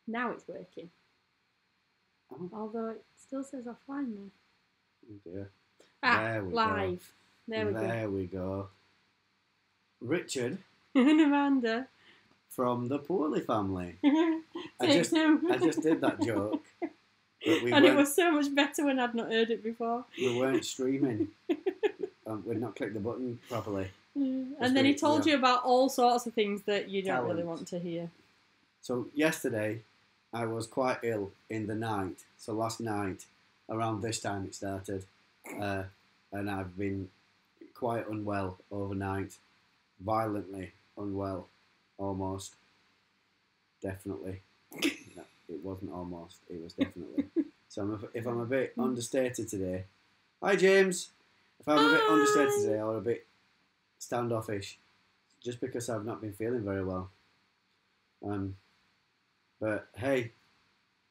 Now it's working. Oh. Although it still says offline now. Oh dear. There we live. Go. There we go. Richard. And Amanda. From the Poorly family. I just did that joke. And it was so much better when I'd not heard it before. We weren't streaming. We'd not clicked the button properly. And then he told you about all sorts of things that you don't really want to hear. So yesterday, I was quite ill in the night. So last night, around this time it started. And I've been quite unwell overnight. Violently unwell. Almost. Definitely. No, it wasn't almost. It was definitely. So if I'm a bit understated today. Hi, James. If I'm a bit understated today or a bit standoffish, just because I've not been feeling very well. But hey,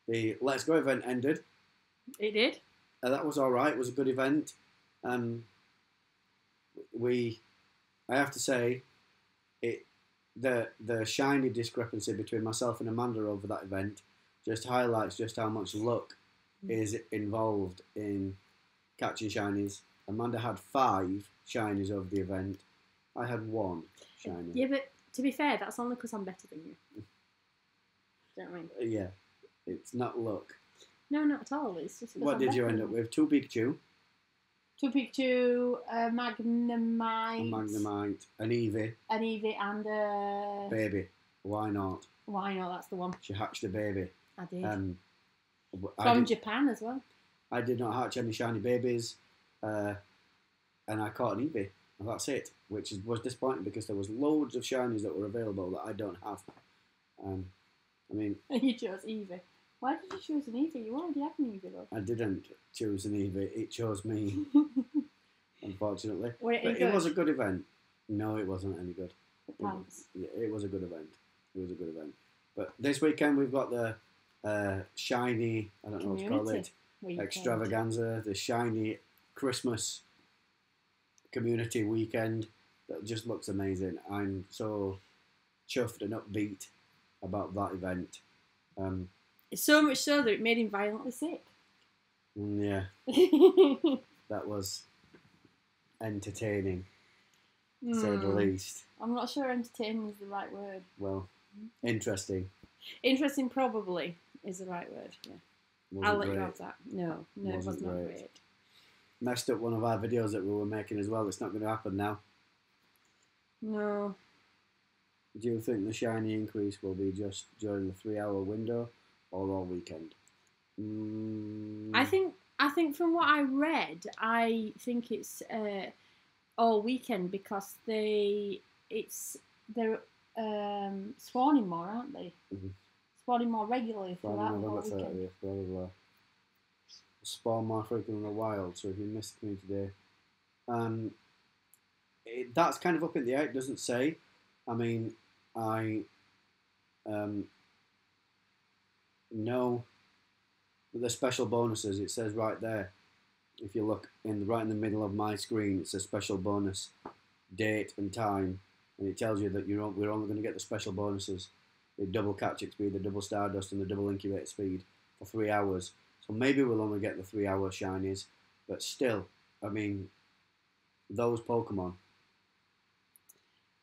the Let's Go event ended. It did. That was all right. It was a good event. I have to say, the shiny discrepancy between myself and Amanda over that event just highlights just how much luck is involved in catching shinies. Amanda had 5 shinies over the event. I had 1 shiny. Yeah, but to be fair, that's only because I'm better than you. Don't mind. Yeah, it's not luck. No, not at all. It's just. What did you end up with? 2 Pikachu. 2 Pikachu, a Magnemite. A Magnemite, an Eevee. An Eevee and a... Baby. Why not? Why not? That's the one. She hatched a baby. I did. From Japan as well. I did not hatch any shiny babies. And I caught an Eevee. And that's it. Which was disappointing because there was loads of shinies that were available that I don't have. And you chose Eevee. Why did you choose an Eevee? You already have an Eevee, though. I didn't choose an Eevee. It chose me, unfortunately. It was a good event. No, it wasn't any good. Pants. It was a good event. It was a good event. But this weekend we've got the shiny, I don't know what to call it, extravaganza, the shiny Christmas community weekend that just looks amazing. I'm so chuffed and upbeat about that event. So much so that it made him violently sick. Yeah. That was entertaining, to say the least. I'm not sure entertaining is the right word. Well, interesting. Interesting probably is the right word, yeah. I'll let you have that. No, it was not great. Messed up one of our videos that we were making as well. It's not going to happen now. No. Do you think the shiny increase will be just during the 3-hour window or all weekend? I think from what I read, I think it's all weekend because they're spawning more, aren't they? Mm-hmm. Spawning more regularly for that whole weekend. Blah, blah, blah. Spawn more frequently in the wild. So if you missed me today, that's kind of up in the air. It doesn't say. I mean, I know the special bonuses. It says right there. If you look right in the middle of my screen, it says special bonus, date and time, and it tells you that we're only going to get the special bonuses, the double catch XP, the double Stardust, and the double Incubate Speed for 3 hours. So maybe we'll only get the 3-hour shinies, but still, I mean, those Pokemon.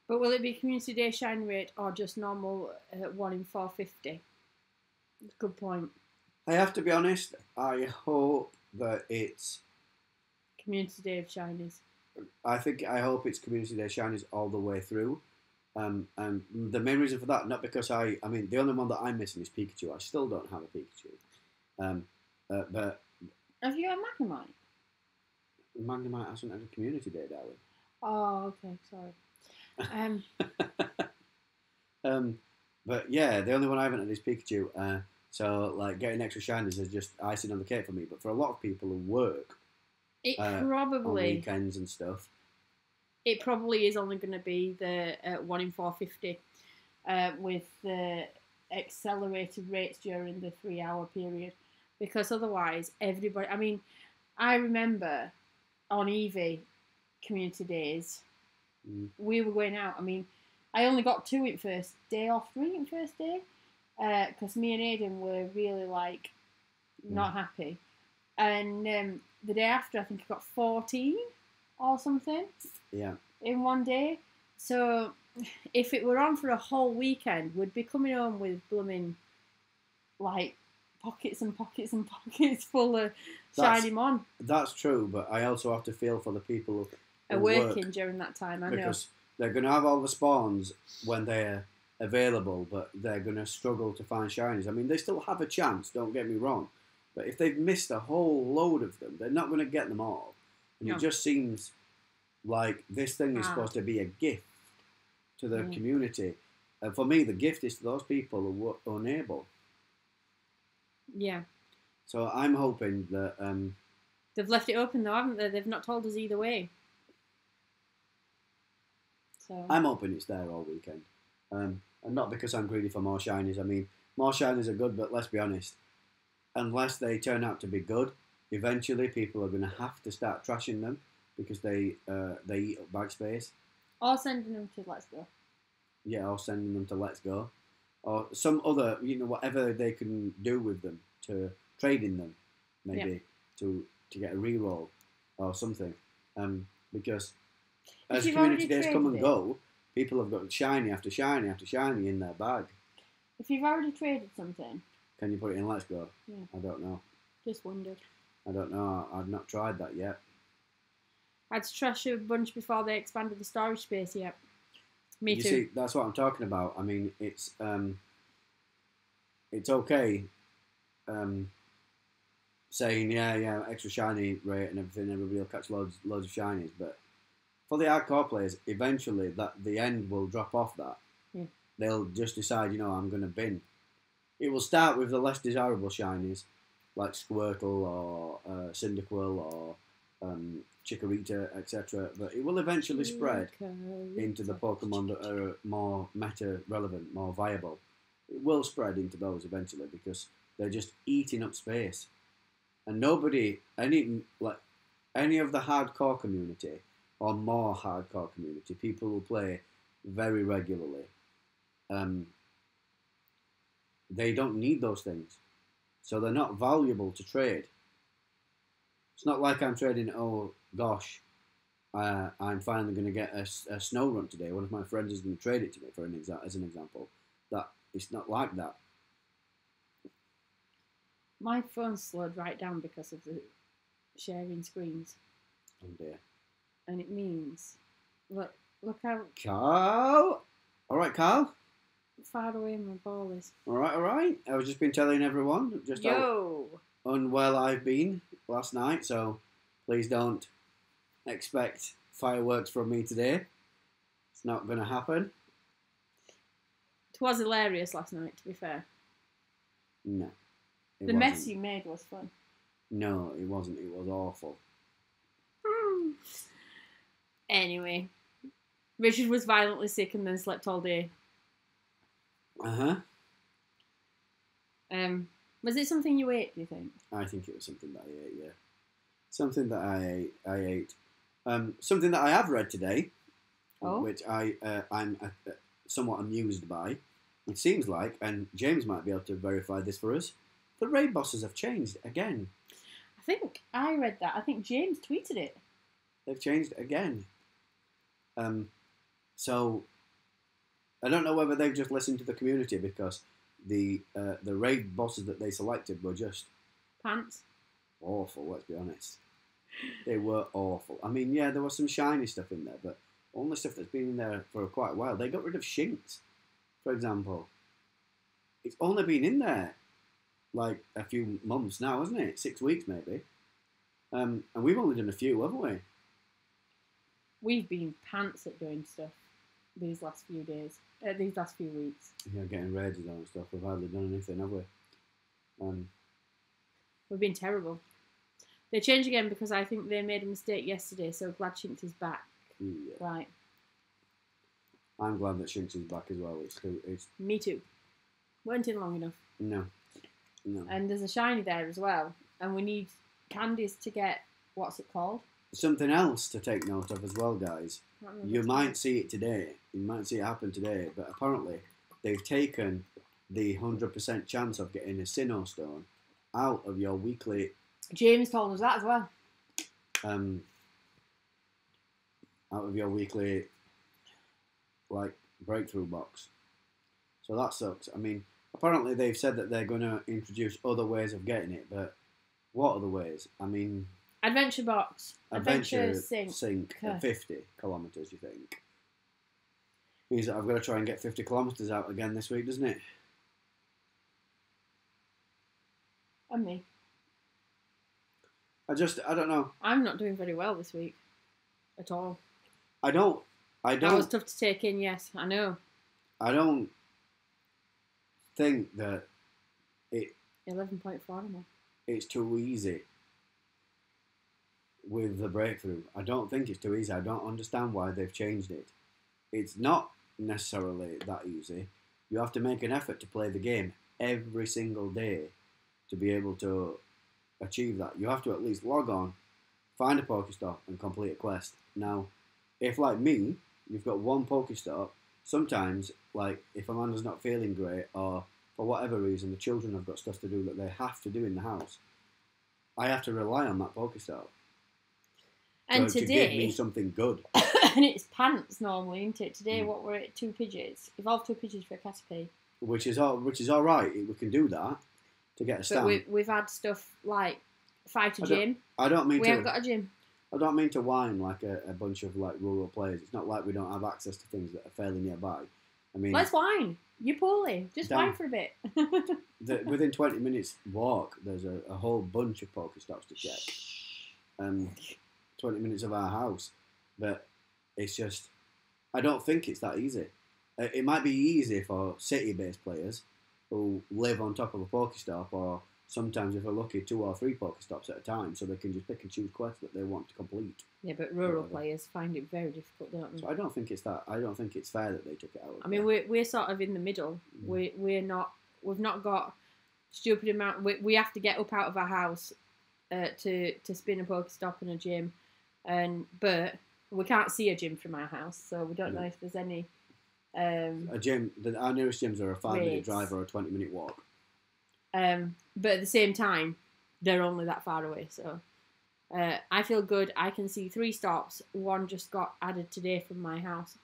But will it be Community Day shine rate or just normal 1 in 450? Good point. I have to be honest, I hope that it's Community Day of shinies. I hope it's Community Day shinies all the way through. And the main reason for that, not because the only one that I'm missing is Pikachu. I still don't have a Pikachu. But have you got a Magnemite? Magnemite hasn't had a Community Day, darling. Oh, okay, sorry. But yeah, the only one I haven't had is Pikachu. So like getting extra shinies is just icing on the cake for me. But for a lot of people who work, on weekends and stuff, it probably is only going to be the 1 in 450 with the accelerated rates during the 3-hour period, because otherwise everybody. I mean, I remember on Eevee community days, we were going out. I mean, I only got 2 in first day or 3 in first day, because me and Aidan were really like not happy, and the day after I think I got 14 or something. Yeah. In one day. So if it were on for a whole weekend, we'd be coming home with blooming like pockets and pockets and pockets full of shiny mon. That's true, but I also have to feel for the people who are working during that time. I know, because they're going to have all the spawns when they're available, but they're going to struggle to find shinies. I mean, they still have a chance. Don't get me wrong, but if they've missed a whole load of them, they're not going to get them all. And it just seems like this thing is supposed to be a gift to the community. And for me, the gift is to those people who were unable. Yeah. So I'm hoping that... they've left it open though, haven't they? They've not told us either way. So I'm hoping it's there all weekend. And not because I'm greedy for more shinies. I mean, more shinies are good, but let's be honest. Unless they turn out to be good, eventually people are going to have to start trashing them because they eat up bag space. Or sending them to Let's Go. Yeah, or sending them to Let's Go. Or some other, whatever they can do with them to trade in them, maybe, to get a reroll or something. Because as community days come and go, people have got shiny after shiny after shiny in their bag. If you've already traded something... Can you put it in Let's Go? Yeah. I don't know. Just wondered. I don't know. I've not tried that yet. I had to trash a bunch before they expanded the storage space yet. Me too. You see, that's what I'm talking about. I mean, it's okay saying, extra shiny rate and everything, everybody will catch loads of shinies, but for the hardcore players, eventually the end will drop off that. Yeah. They'll just decide, I'm going to bin. It will start with the less desirable shinies, like Squirtle or Cyndaquil or Chikorita, etc. But it will eventually spread into the Pokemon that are more meta-relevant, more viable. It will spread into those eventually because they're just eating up space. And nobody, any of the hardcore community or more hardcore community, people who play very regularly, they don't need those things. So they're not valuable to trade. It's not like I'm trading, oh gosh, I'm finally going to get a snow run today. One of my friends is going to trade it to me as an example. That it's not like that. My phone slowed right down because of the sharing screens. Oh dear. And it means, look how... Carl! Alright, Carl? Far away my ball is. Alright. I've just been telling everyone just how unwell I've been last night, so please don't expect fireworks from me today. It's not going to happen. It was hilarious last night, to be fair. No. The mess you made was fun. No, it wasn't. It was awful. Anyway, Richard was violently sick and then slept all day. Uh-huh. Was it something you ate, do you think? I think it was something that I ate, yeah. Something that I ate. Something that I have read today, which I'm somewhat amused by. It seems like, and James might be able to verify this for us, the raid bosses have changed again. I think I read that. I think James tweeted it. They've changed again. So I don't know whether they've just listened to the community because the raid bosses that they selected were just pants. Awful, let's be honest. They were awful. I mean, yeah, there was some shiny stuff in there, but only stuff that's been in there for quite a while. They got rid of Shinx, for example. It's only been in there like a few months now, hasn't it? 6 weeks maybe. And we've only done a few, haven't we? We've been pants at doing stuff these last few days, these last few weeks. Yeah, getting raided on and stuff. We've hardly done anything, have we? We've been terrible. They changed again because I think they made a mistake yesterday, so glad Shinx is back. Yeah. Right. I'm glad that Shinx is back as well. It's Me too. Weren't in long enough. No. And there's a shiny there as well. And we need candies to get, what's it called? Something else to take note of as well, guys. You might see it today. You might see it happen today. But apparently, they've taken the 100% chance of getting a Sinnoh stone out of your weekly James told us that as well. Out of your weekly like breakthrough box. So that sucks. I mean, apparently they've said that they're going to introduce other ways of getting it, but what other ways? I mean, Adventure box, adventure sink at 50 kilometres. You think? Means that I've got to try and get 50 kilometres out again this week, doesn't it? And me. I don't know. I'm not doing very well this week, at all. I don't. That was tough to take in. Yes, I know. I don't think that 11.4 more. It's too easy with the breakthrough. I don't think it's too easy. I don't understand why they've changed it. It's not necessarily that easy. You have to make an effort to play the game every single day to be able to achieve that. You have to at least log on, find a Pokestop and complete a quest. Now, if like me, you've got one Pokestop, sometimes, like if Amanda's not feeling great or for whatever reason the children have got stuff to do that they have to do in the house, I have to rely on that Pokestop. And to today, give me something good. And it's pants normally, isn't it? Today, what we're at 2 Pidgeys. Evolve 2 Pidgeys for a Caterpie. Which is all right. We can do that to get a stamp. But we've had stuff like fight a gym. I don't mean we haven't got a gym. I don't mean to whine like a bunch of like rural players. It's not like we don't have access to things that are fairly nearby. I mean, let's whine. You're poorly. Just whine for a bit. Within 20 minutes walk, there's a whole bunch of Pokestops to check. 20 minutes of our house, but it's just, I don't think it's that easy. It might be easy for city-based players who live on top of a Pokestop, or sometimes if they're lucky 2 or 3 Pokestops at a time, so they can just pick and choose quests that they want to complete. Yeah, but rural players find it very difficult, don't they? So I don't think it's that. I don't think it's fair that they took it out. I mean, we're sort of in the middle. We've not got stupid amount. We have to get up out of our house to spin a Pokestop in a gym, but we can't see a gym from our house, so we don't know if there's any. A gym. Our nearest gyms are a 5-minute drive or a 20-minute walk. But at the same time, they're only that far away. So I feel good. I can see 3 stops. 1 just got added today from my house.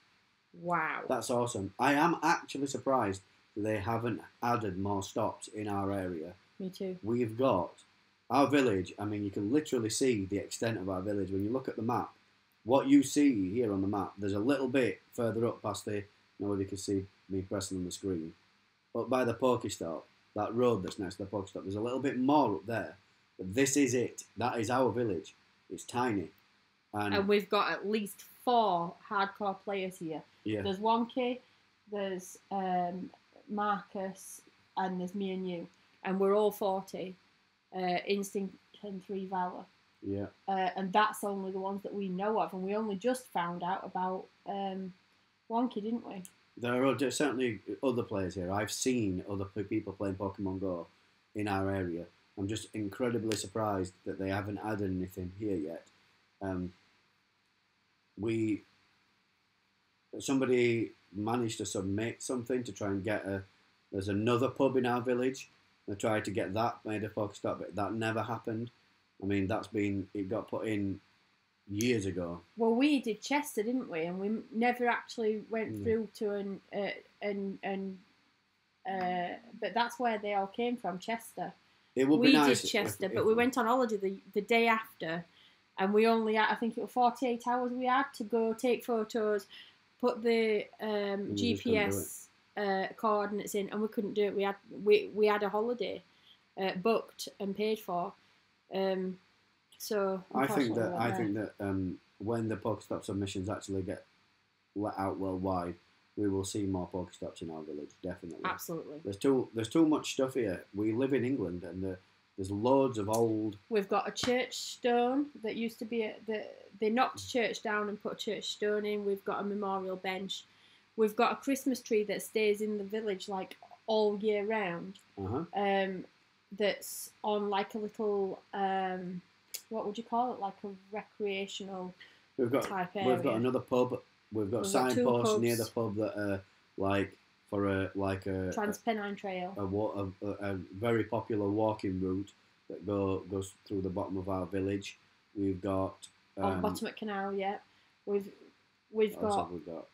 Wow. That's awesome. I am actually surprised that they haven't added more stops in our area. Me too. We've got our village. I mean, you can literally see the extent of our village when you look at the map. What you see here on the map, there's a little bit further up past the, nobody can see me pressing on the screen, up by the Pokestop, that road that's next to the Pokestop, there's a little bit more up there. But this is it. That is our village. It's tiny. And we've got at least 4 hardcore players here. Yeah. There's Wonky, there's Marcus, and there's me and you. And we're all 40. Instinct and 3 Valor. Yeah. And that's only the ones that we know of. And we only just found out about Wonky, didn't we? There are certainly other players here. I've seen other people playing Pokemon Go in our area. I'm just incredibly surprised that they haven't added anything here yet. Somebody managed to submit something to try and get there's another pub in our village. They tried to get that made a Pokestop, but that never happened. I mean, it got put in years ago. Well, we did Chester, didn't we? And we never actually went through to but that's where they all came from, Chester. It would be nice. We did Chester, but we went on holiday the day after, and we only had, I think it was 48 hours we had to go take photos, put the GPS coordinates in, and we couldn't do it. We had a holiday booked and paid for. So I think that when the Pokestop submissions actually get let out worldwide, we will see more Pokestops in our village. Definitely, absolutely. There's too much stuff here. We live in England, and there's loads of old. We've got a church stone that used to be they knocked church down and put a church stone in. We've got a memorial bench. We've got a Christmas tree that stays in the village like all year round. That's on like a little what would you call it? Like a recreational type area. We've got another pub. We've got signposts near the pub that are like for a Transpennine Trail. a very popular walking route that goes through the bottom of our village. We've got On bottom at Canal, yeah. We've we've got got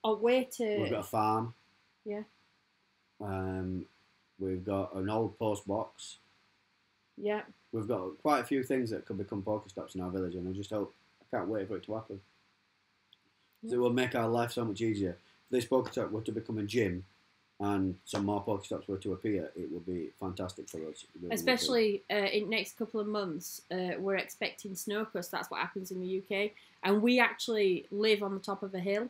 a way to... we've got a farm. Yeah. We've got an old post box. Yeah. We've got quite a few things that could become Pokestops in our village, and I can't wait for it to happen. It will make our life so much easier. If this Pokestop were to become a gym and some more Pokestops were to appear, it would be fantastic for us. Especially in the next couple of months, we're expecting snow crust. That's what happens in the UK. And we actually live on the top of a hill.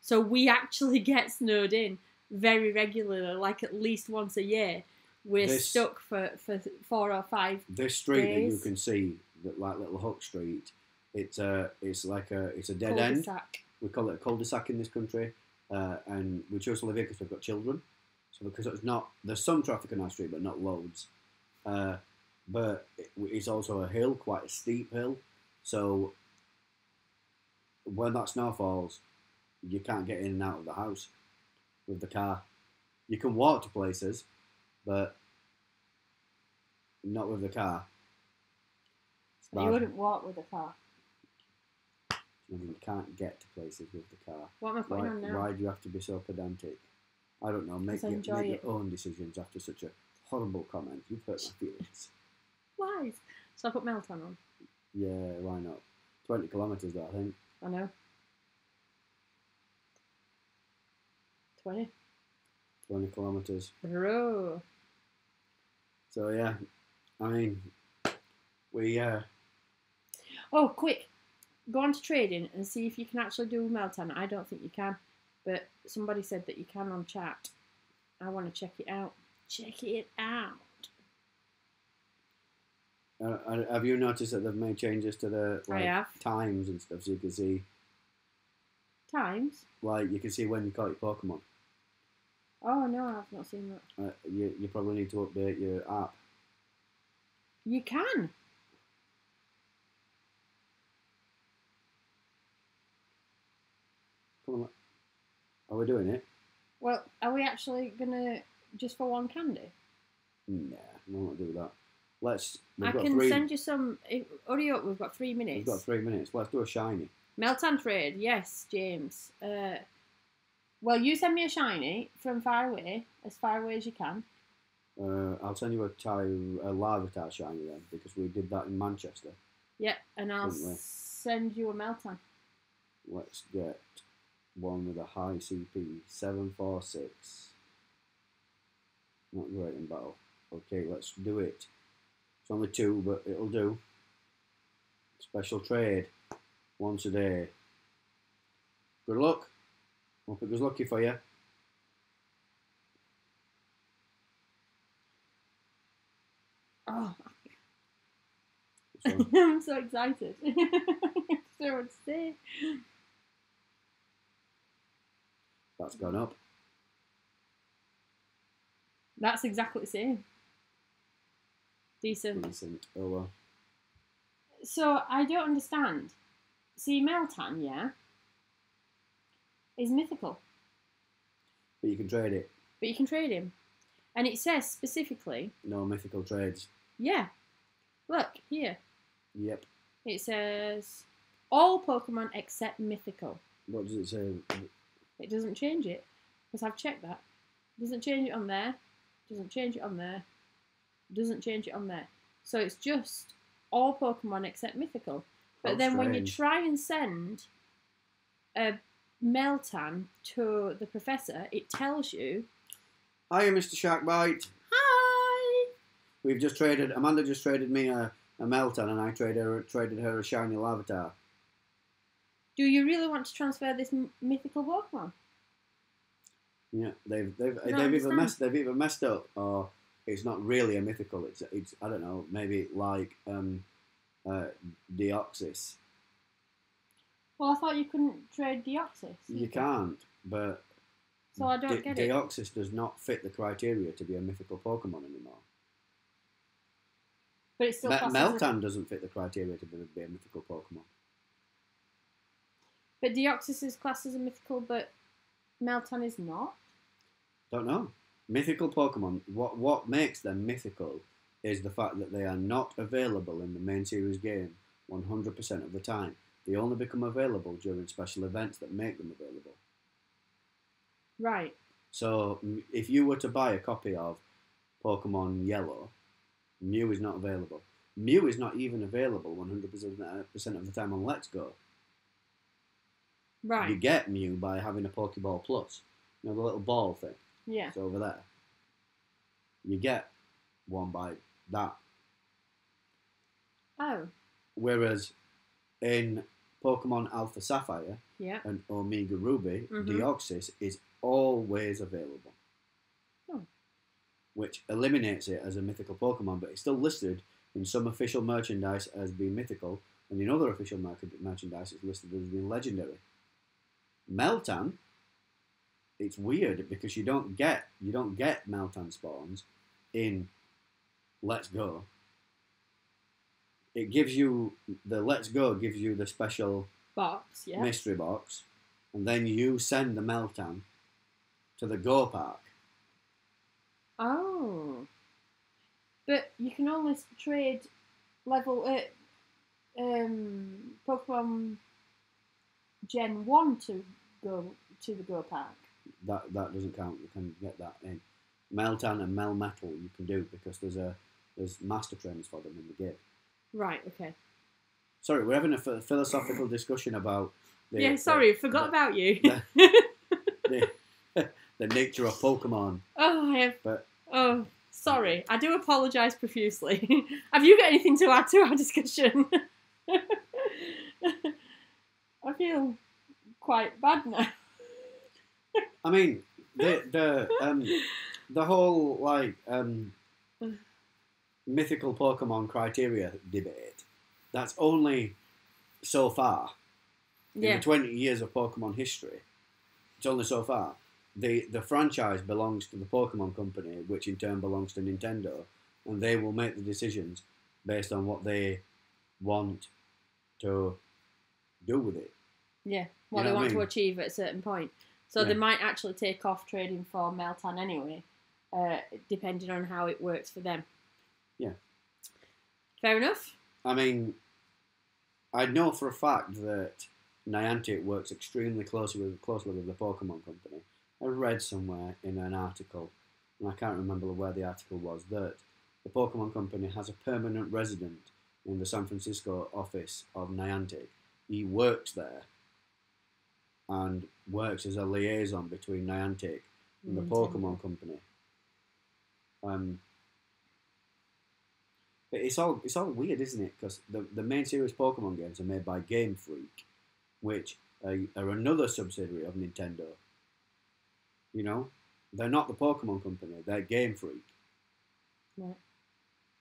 So we actually get snowed in very regularly, like at least once a year. We're stuck for 4 or 5 This street days. that you can see, that like Little Hook Street, it's a dead end. We call it a cul-de-sac in this country, and we chose to live here because we've got children. So because there's some traffic on our street, but not loads. But it's also a hill, quite a steep hill. So when that snow falls, you can't get in and out of the house with the car. You can walk to places, but not with the car. You wouldn't walk with a car. You can't get to places with the car. What am I putting on now? Why do you have to be so pedantic? I don't know. Make your own decisions after such a horrible comment. You've hurt my feelings. Why? So I put Melton on. Yeah, why not? 20 kilometres though, I think. I know. 20 kilometres. Bro. So yeah, I mean, we. Oh, quick! Go on to trading and see if you can actually do Melton. I don't think you can, but somebody said that you can on chat. I want to check it out. Check it out. Have you noticed that they've made changes to the times and stuff, so you can see times? Like you can see when you caught your Pokemon. Oh no, I've not seen that. You probably need to update your app. You can. Come on, are we doing it? Well, are we actually gonna just for one candy? Nah, we'll not do that. I can send you some. Hurry up, we've got 3 minutes. We've got 3 minutes. Let's do a shiny. Melton trade, yes, James. Well, you send me a shiny from far away, as far away as you can. I'll send you a Larvitar shiny then, because we did that in Manchester. Yeah, and I'll send you a Melton. Let's get one with a high CP, 746. Not great in battle. Okay, let's do it. It's only 2, but it'll do. Special trade. Once a day. Good luck. Hope it goes lucky for you. Oh, I'm so excited. So much to say. That's gone up. That's exactly the same. Decent. Oh well. So I don't understand. See, Melton, yeah, is mythical. But you can trade it. But you can trade him. And it says specifically... No mythical trades. Yeah. Look, here. Yep. It says, all Pokemon except mythical. What does it say? It doesn't change it. Because I've checked that. It doesn't change it on there. Doesn't change it on there. Doesn't change it on there. So it's just all Pokemon except mythical. But then when you try and send a Melton to the professor, it tells you... Hiya, Mr. Sharkbite. Hi! Amanda just traded me a Melton, and I traded her a shiny Larvitar. Do you really want to transfer this mythical Pokemon? Yeah, they've either messed up, or it's not really a mythical. It's I don't know, maybe like Deoxys. Well, I thought you couldn't trade Deoxys. You can't, but so I don't get it. Deoxys does not fit the criteria to be a mythical Pokemon anymore. But it's still Melton doesn't fit the criteria to be a mythical Pokemon. But Deoxys is classed as a mythical, but Melton is not. Don't know. Mythical Pokemon. What makes them mythical is the fact that they are not available in the main series game 100% of the time. They only become available during special events that make them available. Right. So if you were to buy a copy of Pokemon Yellow, Mew is not available. Mew is not even available 100% of the time on Let's Go. Right. You get Mew by having a Pokeball Plus. You know, the little ball thing? Yeah. It's over there. You get one by that. Oh. Whereas in Pokemon Alpha Sapphire Yeah. and Omega Ruby, Mhm. Deoxys is always available. Oh. Which eliminates it as a mythical Pokemon, but it's still listed in some official merchandise as being mythical, and in other official merchandise it's listed as being legendary. Meltan, it's weird because you don't get Meltan spawns in Let's Go. It gives you the Let's Go gives you the special Box, yeah. mystery box, and then you send the Meltan to the Go Park. Oh. But you can only trade level Pokemon Gen 1 to go to the Go Park. That doesn't count. You can get that in Meltan and Melmetal. You can do because there's master trainers for them in the game. Right. Okay. Sorry, we're having a philosophical discussion about. Forgot about you. The nature of Pokemon. Oh, I have. But oh, sorry. I do apologise profusely. Have you got anything to add to our discussion? I feel quite bad now. I mean, the whole mythical Pokemon criteria debate. That's only so far. In the 20 years of Pokemon history, it's only so far. The franchise belongs to the Pokemon Company, which in turn belongs to Nintendo, and they will make the decisions based on what they want to do with it. Yeah, what they want to achieve at a certain point. So they might actually take off trading for Meltan anyway, depending on how it works for them. Yeah. Fair enough. I mean, I know for a fact that Niantic works extremely closely with the Pokemon Company. I read somewhere in an article, and I can't remember where the article was, that the Pokemon Company has a permanent resident in the San Francisco office of Niantic. He works there and works as a liaison between Niantic and the Pokemon Company. But it's all weird, isn't it? Because the main series Pokemon games are made by Game Freak, which are another subsidiary of Nintendo. You know, they're not the Pokemon Company; they're Game Freak. Right.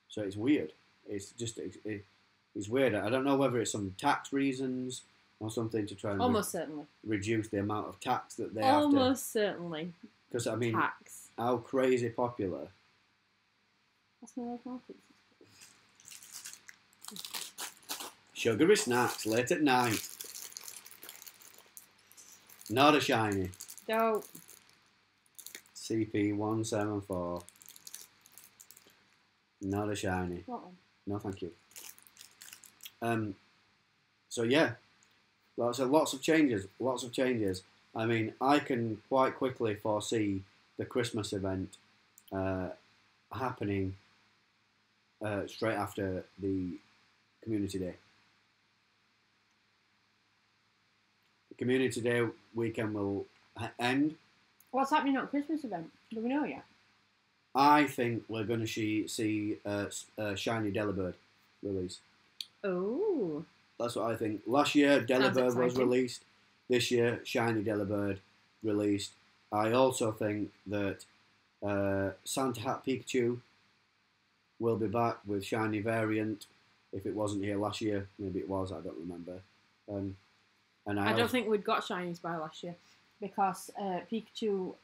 So it's weird. It's just it's weird. I don't know whether it's some tax reasons or something to try and certainly reduce the amount of tax that they almost certainly. Because I mean, tax. How crazy popular. That's my life. Sugary snacks late at night. Not a shiny. Dope. CP174. Not a shiny. What one? No, thank you. So yeah, lots of changes. I mean, I can quite quickly foresee the Christmas event happening straight after the Community Day. The Community Day weekend will end. What's happening at Christmas event? Do we know yet? I think we're going to see Shiny Delibird release. Oh. That's what I think. Last year, Delibird was released. This year, Shiny Delibird released. I also think that Santa Hat Pikachu will be back with Shiny variant. If it wasn't here last year, maybe it was, I don't remember. And I don't think we'd got Shinies by last year because Pikachu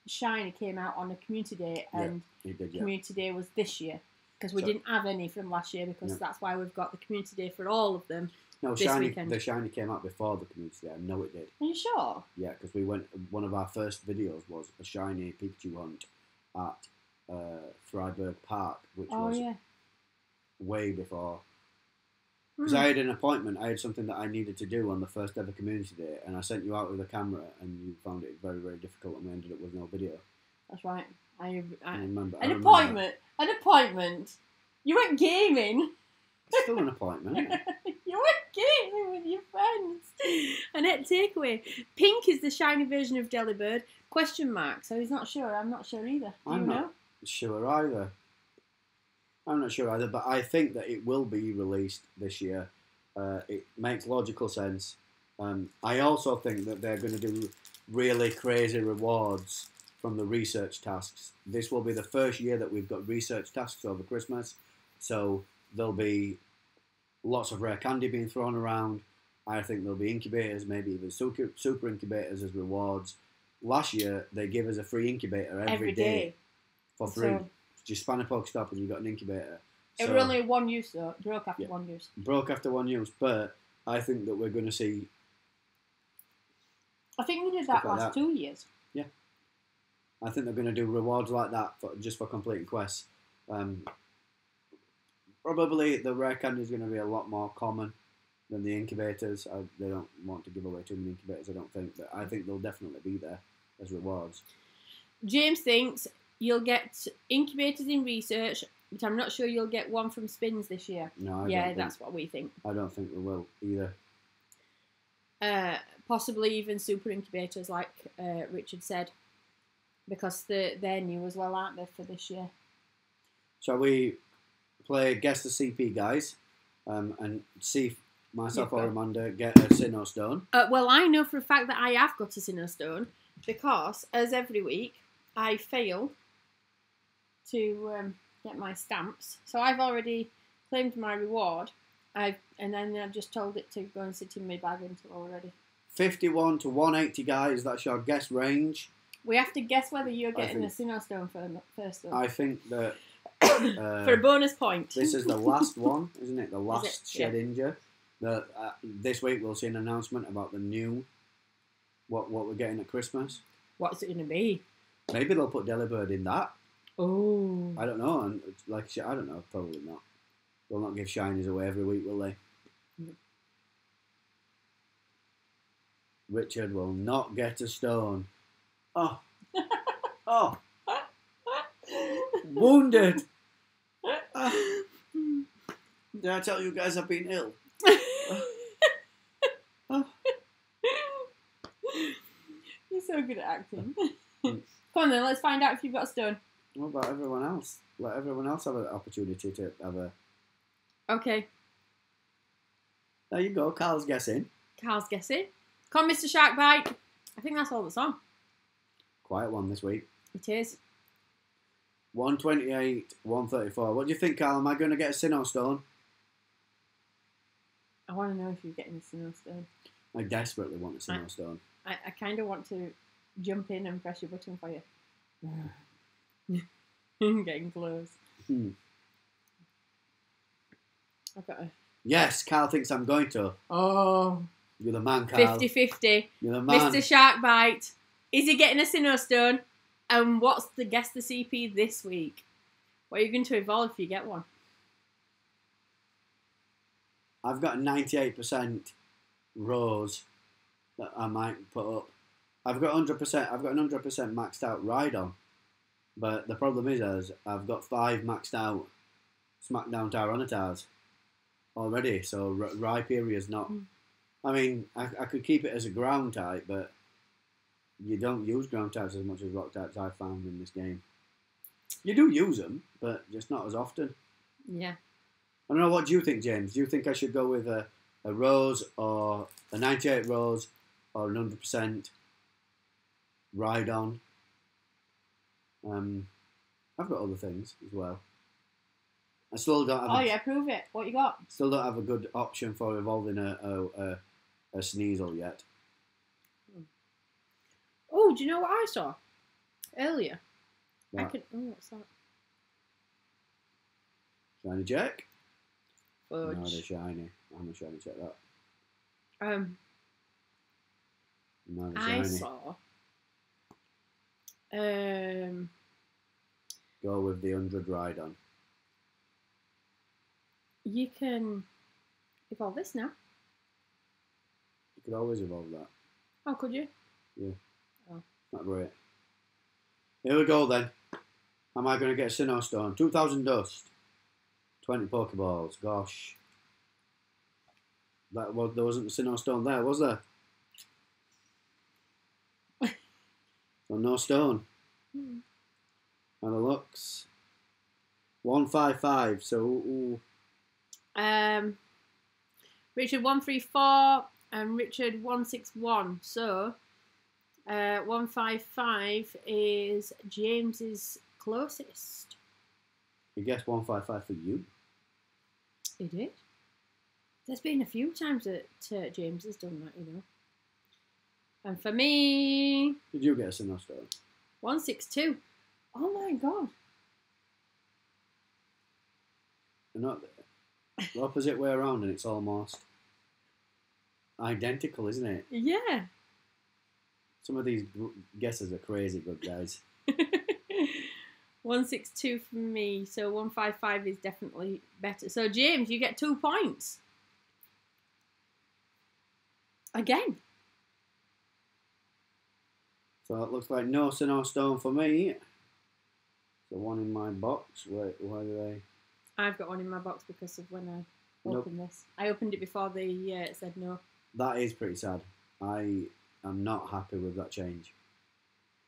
Shiny came out on a Community Day and Community Day was this year because we didn't have any from last year because that's why we've got the Community Day for all of them No, this shiny. weekend. The shiny came out before the community day. I know it did. Are you sure? Yeah, because we went. One of our first videos was a shiny Pikachu hunt at Freiburg Park, which was way before. Because I had an appointment. I had something that I needed to do on the first ever community day, and I sent you out with a camera, and you found it very, very difficult, and we ended up with no video. That's right. I remember. An appointment. You went gaming. It's still an appointment. You went gaming with your friends. And at takeaway, pink is the shiny version of Delibird. Question mark. So he's not sure. I'm not sure either. Do you know? Not sure either. I'm not sure either, but I think that it will be released this year. It makes logical sense. I also think that they're going to do really crazy rewards from the research tasks. This will be the first year that we've got research tasks over Christmas, so there'll be lots of rare candy being thrown around. I think there'll be incubators, maybe even super incubators as rewards. Last year, they gave us a free incubator every day for free. So, just span a Pokestop and you got an incubator. It was only one use though. Broke after one use. Broke after one use, but I think that we're going to see. I think we did that last 2 years. Yeah. I think they're going to do rewards like that just for completing quests. Probably the rare candy is going to be a lot more common than the incubators. They don't want to give away too many incubators, I don't think, but I think they'll definitely be there as rewards. James thinks you'll get incubators in research, but I'm not sure you'll get one from spins this year. No, that's what we think. I don't think we will either. Possibly even super incubators, like Richard said, because they're new as well, aren't they, for this year? Shall we play Guess the CP, guys, and see if myself or Amanda get a Sinnoh Stone? Well, I know for a fact that I have got a Sinnoh Stone, because, as every week, I fail to get my stamps. So I've already claimed my reward, and then I've just told it to go and sit in my bag until already. 51 to 180, guys. That's your guess range. We have to guess whether you're getting a Sinnoh Stone first, though. I think that... for a bonus point. This is the last one, isn't it? The last Shed Injure. This week we'll see an announcement about the new... What we're getting at Christmas. What's it going to be? Maybe they'll put Delibird in that. Oh. I don't know. And I don't know. Probably not. They'll not give shinies away every week, will they? No. Richard will not get a stone. Oh. Oh. Wounded. Did I tell you guys I've been ill? Oh. You're so good at acting. Come on then, let's find out if you've got a stone. What about everyone else? Let everyone else have an opportunity to have a... Okay. There you go, Carl's guessing. Carl's guessing. Come on, Mr. Sharkbite. I think that's all that's on. Quiet one this week. It is. 128, 134. What do you think, Carl? Am I going to get a Sinnoh Stone? I want to know if you're getting a Sinnoh Stone. I desperately want a Sinnoh Stone. I kind of want to jump in and press your button for you. Getting close. I've got a... Yes, Carl thinks I'm going to. Oh. You're the man, Carl. 50-50. You're the man. Mr. Sharkbite. Is he getting a Sinnoh Stone? And what's the Guess the CP this week? What are you going to evolve if you get one? I've got a 98% rose that I might put up. I've got 100%. I've got an 100% maxed out Rhydon, but the problem is I've got 5 maxed out Smackdown Tyranitar's already. So Rhyperior is not. I mean, I could keep it as a ground type, but you don't use ground types as much as rock types I've found in this game. You do use them, but just not as often. Yeah. I don't know. What do you think, James? Do you think I should go with a rose or a 98 rose or an 100% Rhydon? I've got other things as well. I still don't have. Oh yeah, prove it. What you got? Still don't have a good option for evolving a Sneasel yet. Oh, do you know what I saw earlier? What? Oh, what's that? Shiny Jack? Fudge. No, they're shiny. I'm not trying to check that. Mine I shiny. saw. Go with the 100 ride on. You can evolve this now. You could always evolve that. Oh, could you? Yeah. Oh. Not great. Here we go then. Am I going to get a Sinnoh Stone? 2,000 dust. 20 Pokeballs. Gosh. There wasn't a Sinnoh Stone there, was there? So no stone. Hmm. And it looks 155. So ooh. Richard 134 and Richard 161. So 155 is James's closest. You guessed 155 for you. He did. There's been a few times that James has done that, you know. And for me, Did you get a Sinnoh Stone? 162. Oh my god. They're not the opposite way around, and it's almost identical, isn't it? Yeah. Some of these guesses are crazy good, guys. 162 for me, so 155 is definitely better. So James, you get 2 points. Again. So it looks like no Sinnoh Stone for me. So one in my box. Wait, why do I've got one in my box because of when I opened this. I opened it before they said no. That is pretty sad. I am not happy with that change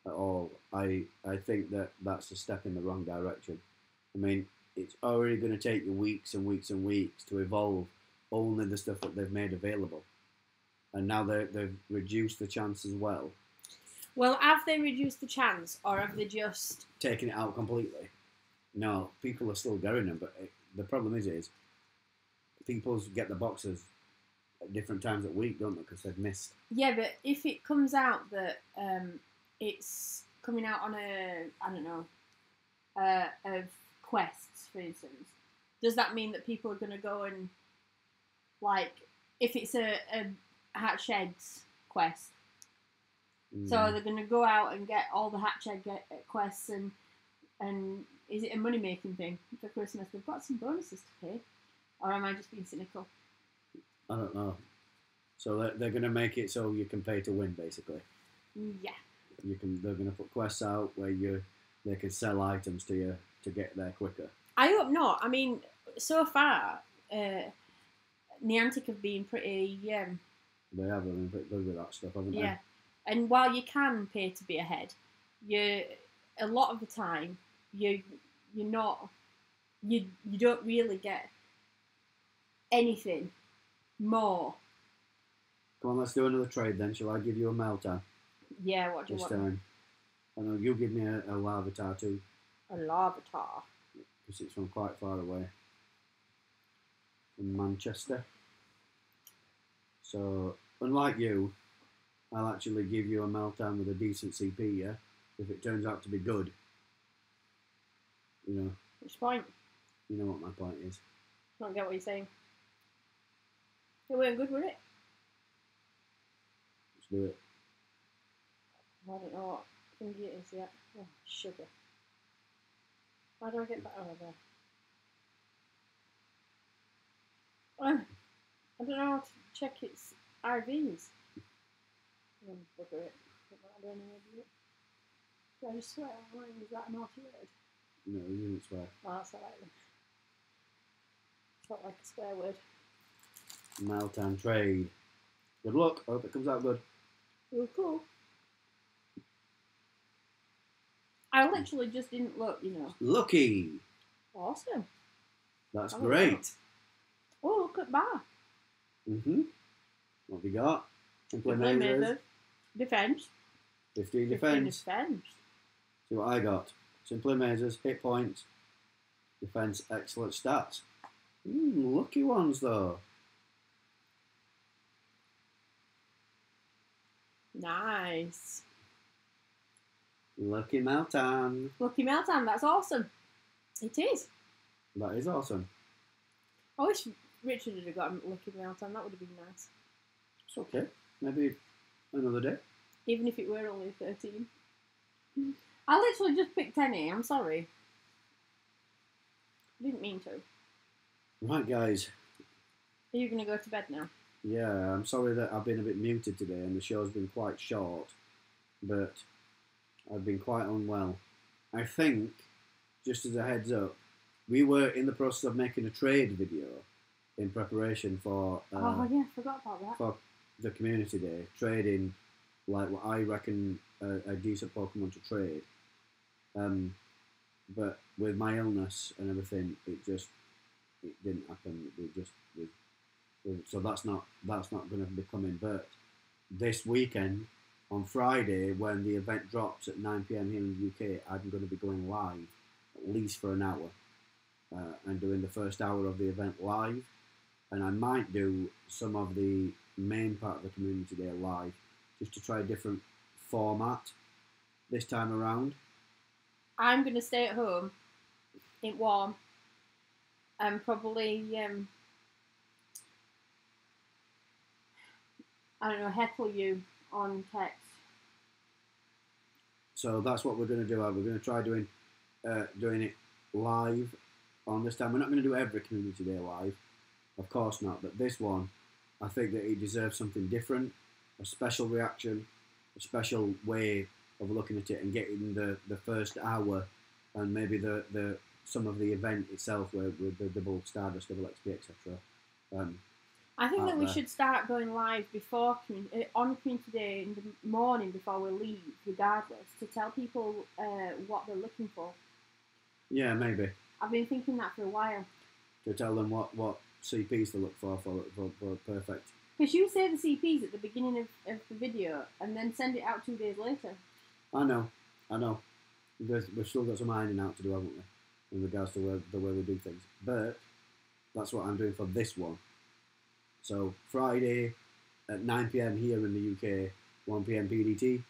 at all. I think that that's a step in the wrong direction. I mean, it's already going to take you weeks and weeks and weeks to evolve only the stuff that they've made available. And now they've reduced the chance as well. Well, have they reduced the chance, or have they just Taking it out completely? No, people are still getting them, but the problem is people get the boxes at different times of week, don't they? Because they've missed. Yeah, but if it comes out that it's coming out on of quests, for instance, does that mean that people are going to go and, like, if it's a hatch eggs quest, so they're going to go out and get all the hatch egg quests, and is it a money making thing for Christmas? They've got some bonuses to pay, or am I just being cynical? I don't know. So they're going to make it so you can pay to win, basically. Yeah. They're going to put quests out where they can sell items to you to get there quicker. I hope not. I mean, so far, Niantic have been pretty. They have been pretty good with that stuff, haven't they? Yeah. And while you can pay to be ahead, a lot of the time you don't really get anything more. Come on, let's do another trade then. Shall I give you a Meltan? Yeah, what do you this want? time? I know you give me a Larvitar too. A Larvitar. Because it's from quite far away. From Manchester. So, unlike you, I'll actually give you a Meltan with a decent CP, yeah? If it turns out to be good. You know. Which point? You know what my point is. I don't get what you're saying. It weren't good, were it? Let's do it. I don't know what thing it is yet. Oh, sugar. How do I get that out of there? I don't know how to check its IVs. Look at it. I don't know how to do it. Do I just swear? Is that a naughty word? No, you didn't swear. Oh, that's alright then. It's not like a swear word. Meltan trade. Good luck. Hope it comes out good. Oh, cool. I literally just didn't look, you know. Lucky. Awesome. That's Oh, great. Oh, look at that. What have we got? Simply Simply Mazers. Mazers. Defense. 15 Defense. defense. See what I got. Simply Mazers, hit points, defense, excellent stats. Lucky ones though. Nice. Lucky Meltan. Lucky Meltan, that's awesome. It is. That is awesome. I wish Richard had got a Lucky Meltan, that would have been nice. It's okay. Maybe another day. Even if it were only 13. I literally just picked any. I'm sorry. Didn't mean to. Right, guys. Are you going to go to bed now? Yeah, I'm sorry that I've been a bit muted today and the show's been quite short, but I've been quite unwell. I think, just as a heads up, we were in the process of making a trade video in preparation for Oh yeah, I forgot about that. for the community day, trading like what I reckon a decent Pokemon to trade. But with my illness and everything, it didn't happen. So that's not going to be coming. But this weekend, on Friday, when the event drops at 9 PM here in the UK, I'm going to be going live at least for an hour and doing the first hour of the event live. And I might do some of the main part of the community day live, just to try a different format this time around. I'm going to stay at home, in warm, and probably, I don't know, heckle you on text. So that's what we're going to do. We're going to try doing it live on this time. We're not going to do every community day live, of course not. But this one, I think that it deserves something different, a special reaction, a special way of looking at it and getting the first hour and maybe the some of the event itself with the double Stardust, double XP, etc. I think that we should start going live before on Community Day in the morning before we leave, regardless, to tell people what they're looking for. Yeah, maybe. I've been thinking that for a while. To tell them what CPs to look for perfect. Because you say the CPs at the beginning of the video and then send it out 2 days later. I know. We've still got some ironing out to do, haven't we, in regards to the way we do things. But that's what I'm doing for this one. So Friday at 9 PM here in the UK, 1 PM PDT.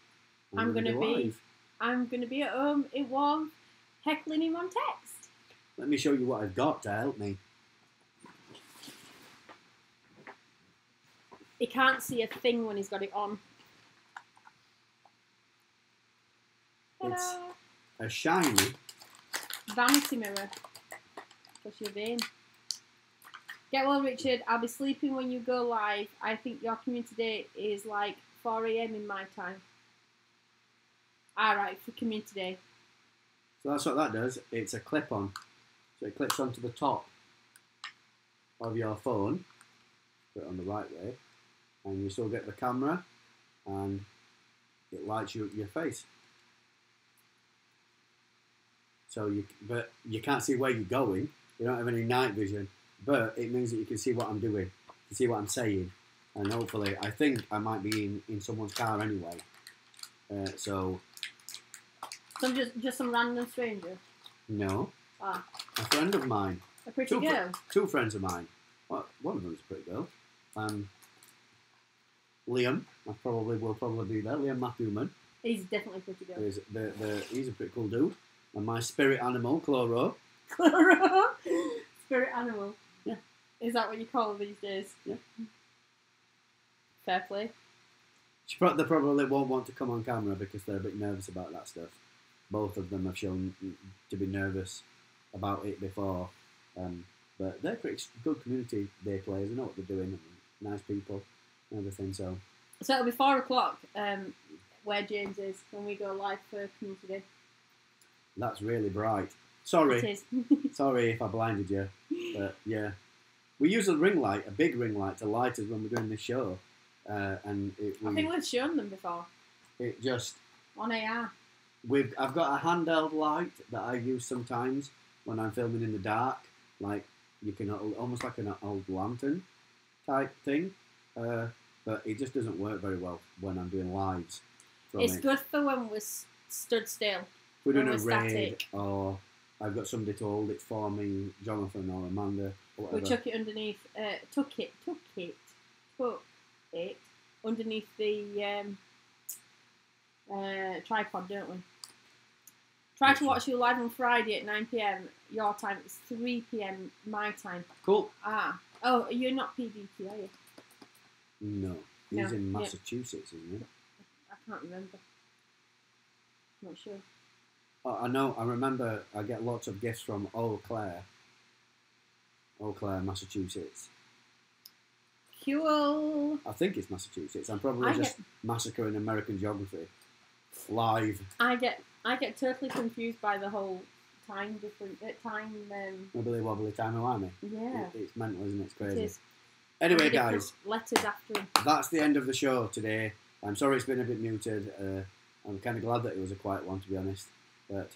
I'm going to be at home in warm, heckling him on text. Let me show you what I've got to help me. He can't see a thing when he's got it on. It's Ta-da! a shiny Vanity mirror. Because you're vain. Get well, Richard. I'll be sleeping when you go live. I think your community day is like 4 AM in my time. Alright, for community day. So that's what that does. It's a clip-on. So it clips onto the top of your phone. Put it on the right way. And you still get the camera. And it lights you up your face. So but you can't see where you're going. You don't have any night vision. But it means that you can see what I'm doing. You can see what I'm saying. And hopefully, I think I might be in someone's car anyway. So just some random stranger? No. Ah. A friend of mine. A pretty girl? Two friends of mine. Well, one of them's a pretty girl. Liam. Will probably be there. Liam Matthewman. He's definitely a pretty girl. He's a pretty cool dude. And my spirit animal, Chloro. Chloro? Spirit animal? Yeah. Is that what you call them these days? Yeah. Fair play. They probably won't want to come on camera because they're a bit nervous about that stuff. Both of them have shown to be nervous about it before. But they're pretty good community day players. They know what they're doing. Nice people and everything. So it'll be 4 o'clock where James is when we go live for community day. That's really bright. Sorry. It is. Sorry if I blinded you. But yeah. We use a ring light, a big ring light, to light us when we're doing this show. I think we've shown them before. It just... On AR. I've got a handheld light that I use sometimes when I'm filming in the dark. Like, you can... Almost like an old lantern type thing. But it just doesn't work very well when I'm doing lives. It's good for when we're stood still. We're doing a raid, or I've got somebody to hold it for me, Jonathan or Amanda, or whatever. We chuck it underneath, tuck it underneath the tripod, don't we? Try to watch you live on Friday at 9 PM your time. It's 3 PM my time. Cool. Oh, you're not PDT, are you? No. No, He's in yeah. Massachusetts, isn't he? I can't remember. Not sure. Oh, I know. I remember. I get lots of gifts from Eau Claire, Massachusetts. Cool. I think it's Massachusetts. I'm probably just massacring American geography live. I get totally confused by the whole time different Wibbly wobbly timey-wimey. Yeah. It's mental, isn't it? It's crazy. It is. Anyway, guys, letters after him. That's the end of the show today. I'm sorry it's been a bit muted. I'm kind of glad that it was a quiet one, to be honest. But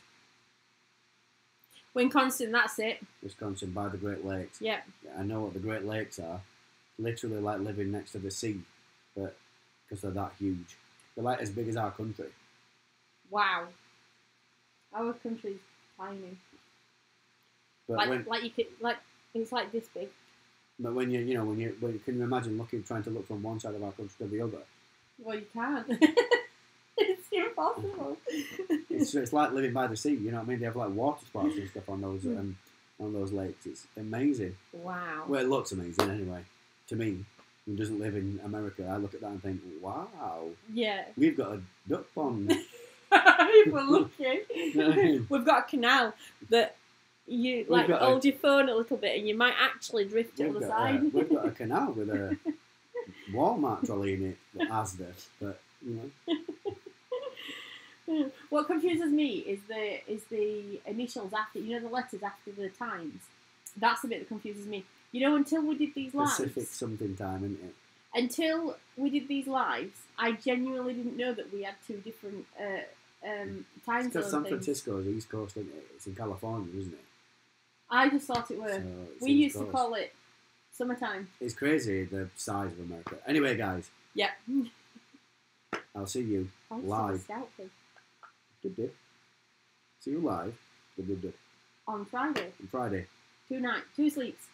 Wisconsin, that's it. Wisconsin, by the Great Lakes. Yeah. I know what the Great Lakes are. Literally like living next to the sea, but because they're that huge. They're like as big as our country. Wow. Our country's tiny. But it's like this big. But when can you imagine trying to look from one side of our country to the other? Well, you can't. It's impossible. It's like living by the sea. You know what I mean? They have like water sports and stuff on those lakes. It's amazing. Wow. Well, it looks amazing anyway. To me, who doesn't live in America, I look at that and think, wow. Yeah. We've got a duck pond. If we're lucky. We've got a canal that you hold your phone a little bit and you might actually drift to the side. We've got a canal with a Walmart trolley in it that has this, but you know. What confuses me is the initials after, the letters after the times. That's the bit that confuses me. Until we did these lives. Pacific something time, isn't it? Until we did these lives, I genuinely didn't know that we had two different time zones. Because San Francisco is East Coast, isn't it? It's in California, isn't it? I just thought it were. So we used to call it summertime. It's crazy, the size of America. Anyway, guys. Yep. I'll see you live. Did. See you live. Did. On Friday. On Friday. 2 sleeps.